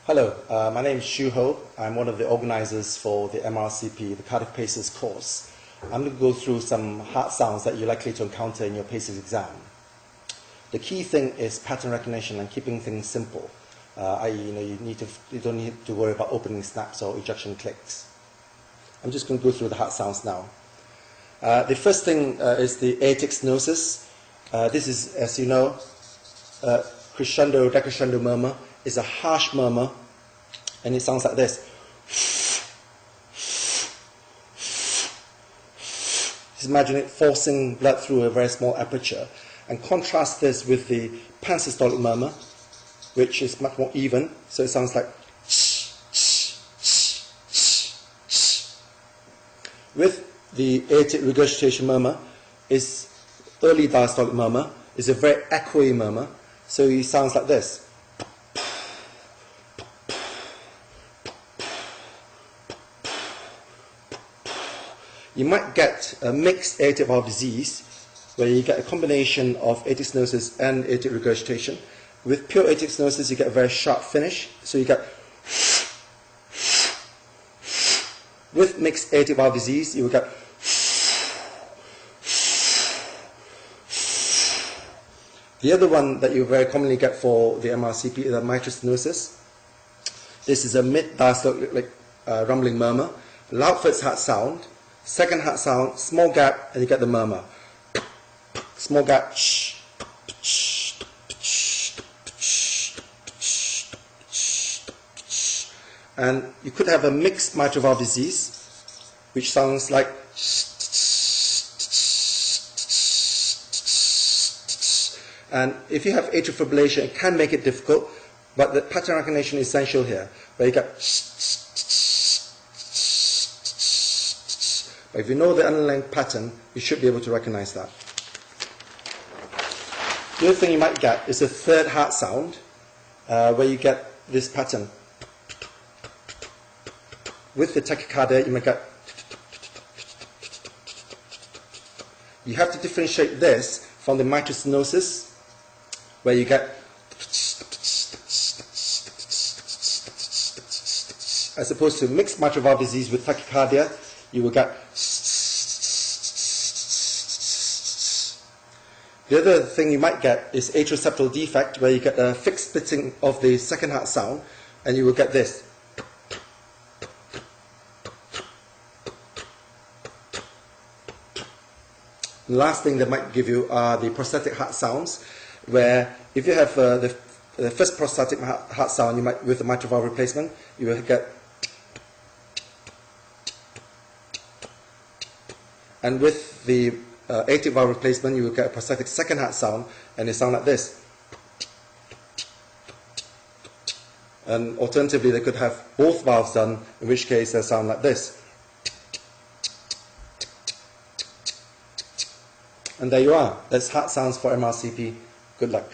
Hello, my name is Shu Ho. I'm one of the organizers for the mrcp, the Cardiff Pacers course. I'm going to go through some heart sounds that you're likely to encounter in your Pacers exam. The key thing is pattern recognition and keeping things simple. You don't need to worry about opening snaps or ejection clicks. I'm just going to go through the heart sounds now. The first thing is the aortic stenosis. This is, as you know, crescendo, decrescendo murmur. Is a harsh murmur, and it sounds like this. Just imagine it forcing blood through a very small aperture, and contrast this with the pansystolic murmur, which is much more even, so it sounds like. With the aortic regurgitation murmur, is early diastolic murmur, is a very echoey murmur, so it sounds like this. You might get a mixed aortic valve disease, where you get a combination of aortic stenosis and aortic regurgitation. With pure aortic stenosis, you get a very sharp finish, so you get. With mixed aortic valve disease, you will get. The other one that you very commonly get for the mrcp is a mitral stenosis. This is a mid-diastolic rumbling murmur, loud first heart sound. Second heart sound, small gap, and you get the murmur. Small gap. And you could have a mixed mitral valve disease, which sounds like. And if you have atrial fibrillation, it can make it difficult, but the pattern recognition is essential here, where you get. If you know the underlying pattern, you should be able to recognize that. The other thing you might get is a third heart sound, where you get this pattern. With the tachycardia, you might get. You have to differentiate this from the mitral stenosis, where you get. As opposed to mixed mitral valve disease with tachycardia, you will get. The other thing you might get is atrial septal defect, where you get a fixed splitting of the second heart sound, and you will get this. The last thing they might give you are the prosthetic heart sounds, where if you have the first prosthetic heart sound, you might, with the mitral valve replacement, you will get. And with the aortic valve replacement, you will get a prosthetic second heart sound, and it sounds like this. And alternatively, they could have both valves done, in which case they sound like this. And there you are. That's heart sounds for mrcp. Good luck.